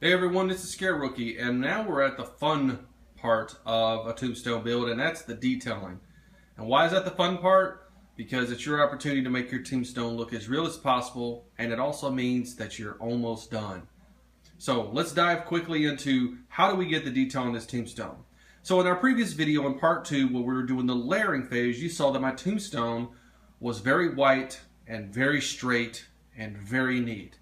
Hey everyone, this is ScareRookie, and now we're at the fun part of a tombstone build, and that's the detailing. And why is that the fun part? Because it's your opportunity to make your tombstone look as real as possible, and it also means that you're almost done. So let's dive quickly into how do we get the detail on this tombstone. So in our previous video in part 2, where we were doing the layering phase, you saw that my tombstone was very white and very straight and very neat.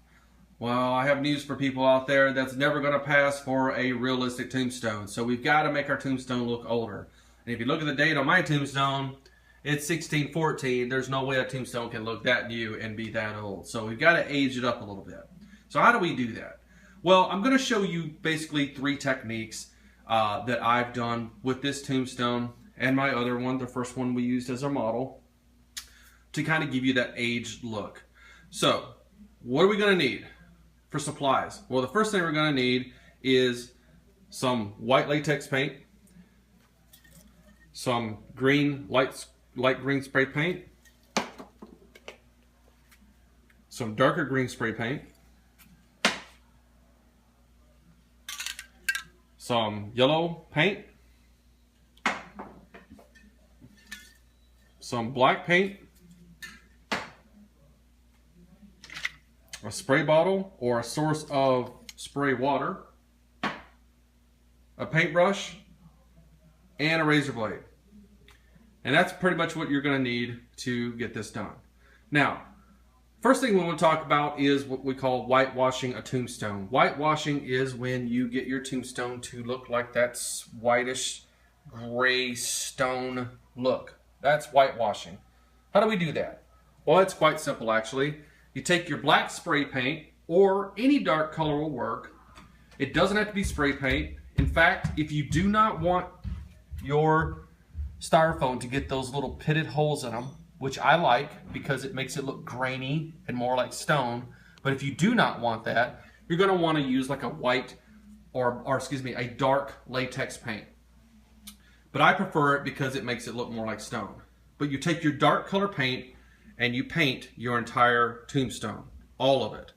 Well, I have news for people out there that's never going to pass for a realistic tombstone. So we've got to make our tombstone look older. And if you look at the date on my tombstone, it's 1614. There's no way a tombstone can look that new and be that old. So we've got to age it up a little bit. So how do we do that? Well, I'm going to show you basically 3 techniques that I've done with this tombstone and my other one, the first one we used as our model, to kind of give you that aged look. So what are we going to need for supplies? Well, the first thing we're going to need is some white latex paint, some green light green spray paint, some darker green spray paint, some yellow paint, some black paint, a spray bottle or a source of spray water, a paintbrush, and a razor blade. And that's pretty much what you're going to need to get this done. Now, first thing we want to talk about is what we call whitewashing a tombstone. Whitewashing is when you get your tombstone to look like that whitish gray stone look. That's whitewashing. How do we do that? Well, it's quite simple actually. You take your black spray paint, or any dark color will work. It doesn't have to be spray paint. In fact, if you do not want your styrofoam to get those little pitted holes in them, which I like because it makes it look grainy and more like stone, but if you do not want that, you're going to want to use like a white or a dark latex paint. But I prefer it because it makes it look more like stone. But you take your dark color paint and you paint your entire tombstone, all of it,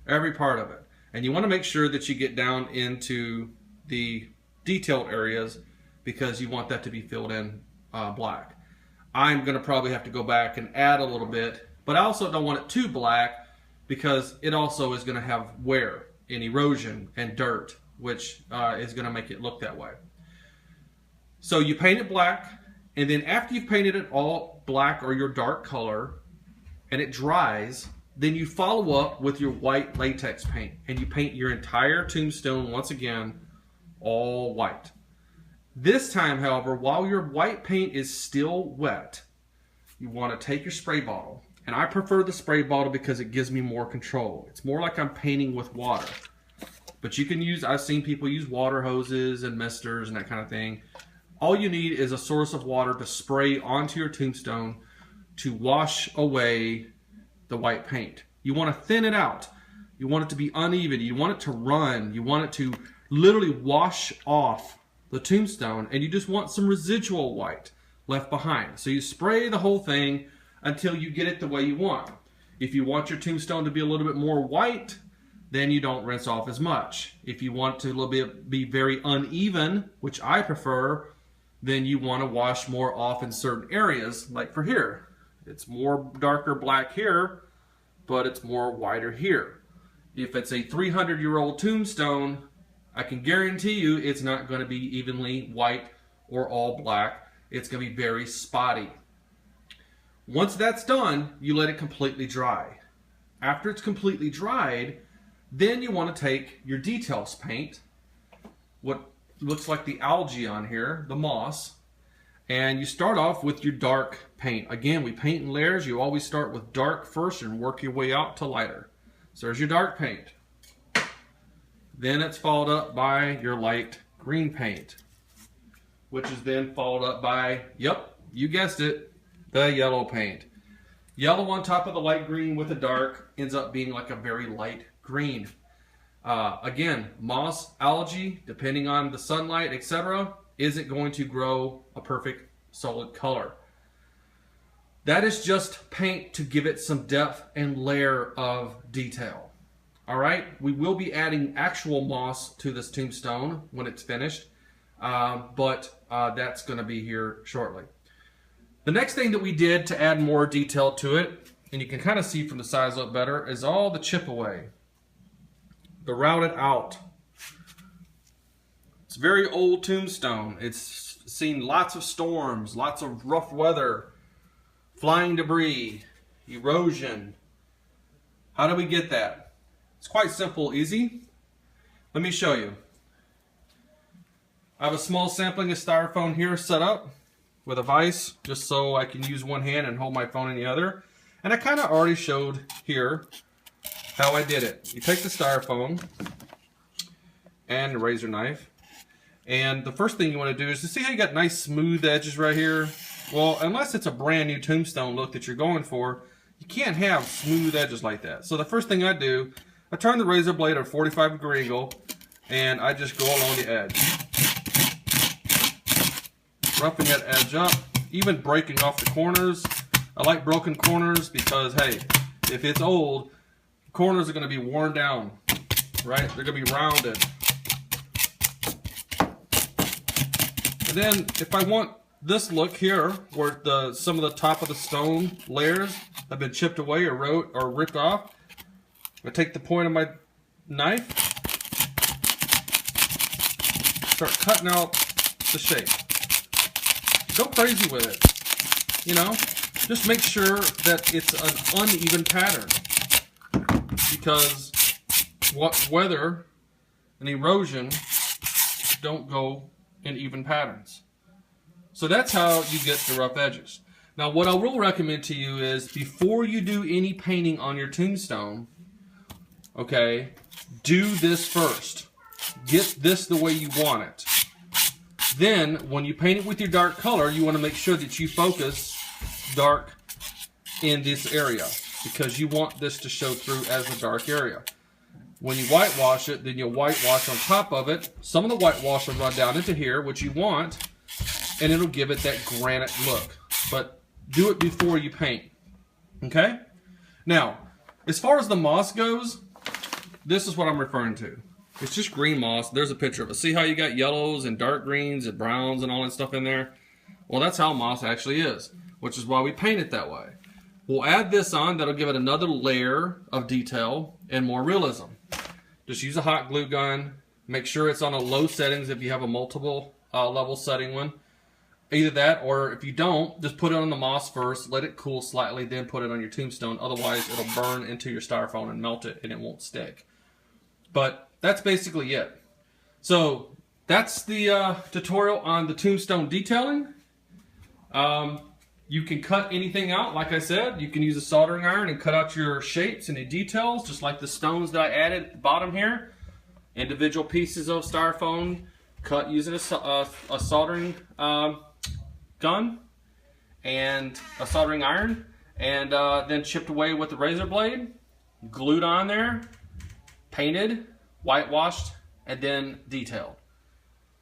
every part of it. And you want to make sure that you get down into the detailed areas because you want that to be filled in black. I'm going to probably have to go back and add a little bit, but I also don't want it too black because it also is going to have wear and erosion and dirt, which is going to make it look that way. So you paint it black, and then after you've painted it all black or your dark color, and it dries, then you follow up with your white latex paint and you paint your entire tombstone once again all white. This time, however, while your white paint is still wet, you want to take your spray bottle, and I prefer the spray bottle because it gives me more control. It's more like I'm painting with water. But you can use, I've seen people use water hoses and misters and that kind of thing. All you need is a source of water to spray onto your tombstone to wash away the white paint. You want to thin it out. You want it to be uneven. You want it to run. You want it to literally wash off the tombstone, and you just want some residual white left behind. So you spray the whole thing until you get it the way you want. If you want your tombstone to be a little bit more white, then you don't rinse off as much. If you want it to a little bit be very uneven, which I prefer, then you want to wash more off in certain areas, like for here. It's more darker black here, but it's more whiter here. If it's a 300-year-old tombstone, I can guarantee you it's not going to be evenly white or all black. It's going to be very spotty. Once that's done, you let it completely dry. After it's completely dried, then you want to take your details paint, what looks like the algae on here, the moss, and you start off with your dark paint. Again, we paint in layers. You always start with dark first and work your way out to lighter. So there's your dark paint. Then it's followed up by your light green paint, which is then followed up by, yep, you guessed it, the yellow paint. Yellow on top of the light green with the dark ends up being like a very light green. Again, moss, algae, depending on the sunlight, etc., isn't going to grow a perfect solid color. That is just paint to give it some depth and layer of detail. All right, we will be adding actual moss to this tombstone when it's finished, but that's going to be here shortly. The next thing that we did to add more detail to it, and you can kind of see from the size a little better, is all the chip away, the routed out. It's a very old tombstone. It's seen lots of storms, lots of rough weather, flying debris, erosion. How do we get that? It's quite simple, easy. Let me show you. I have a small sampling of styrofoam here set up with a vise, just so I can use one hand and hold my phone in the other. And I kind of already showed here how I did it. You take the styrofoam and a razor knife, and the first thing you want to do is to see how you got nice smooth edges right here. Well, unless it's a brand new tombstone look that you're going for, you can't have smooth edges like that. So the first thing I do, I turn the razor blade at a 45-degree angle, and I just go along the edge, roughing that edge up, even breaking off the corners. I like broken corners because, hey, if it's old, corners are going to be worn down, right? They're going to be rounded. And then if I want this look here, where some of the top of the stone layers have been chipped away or ripped off, I take the point of my knife, start cutting out the shape. Go crazy with it, you know? Just make sure that it's an uneven pattern, because weather and erosion don't go in even patterns. So that's how you get the rough edges. Now, what I will recommend to you is, before you do any painting on your tombstone, okay, do this first. Get this the way you want it. Then, when you paint it with your dark color, you want to make sure that you focus dark in this area, because you want this to show through as a dark area. When you whitewash it, then you'll whitewash on top of it. Some of the whitewash will run down into here, which you want, and it'll give it that granite look. But do it before you paint. Okay? Now, as far as the moss goes, this is what I'm referring to. It's just green moss. There's a picture of it. See how you got yellows and dark greens and browns and all that stuff in there? Well, that's how moss actually is, which is why we paint it that way. We'll add this on. That'll give it another layer of detail and more realism. Just use a hot glue gun. Make sure it's on a low settings if you have a multiple level setting one. Either that, or if you don't, just put it on the moss first, let it cool slightly, then put it on your tombstone. Otherwise, it'll burn into your styrofoam and melt it, and it won't stick. But that's basically it. So that's the tutorial on the tombstone detailing. You can cut anything out, like I said. You can use a soldering iron and cut out your shapes and the details, just like the stones that I added at the bottom here. Individual pieces of styrofoam cut using a soldering gun and a soldering iron, and then chipped away with the razor blade, glued on there, painted, whitewashed, and then detailed.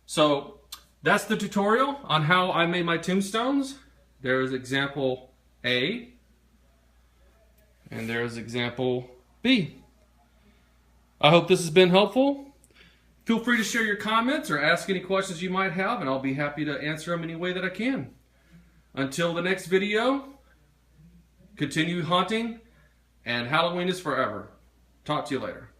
So that's the tutorial on how I made my tombstones. There's example A, and there's example B. I hope this has been helpful. Feel free to share your comments or ask any questions you might have, and I'll be happy to answer them any way that I can. Until the next video, continue haunting, and Halloween is forever. Talk to you later.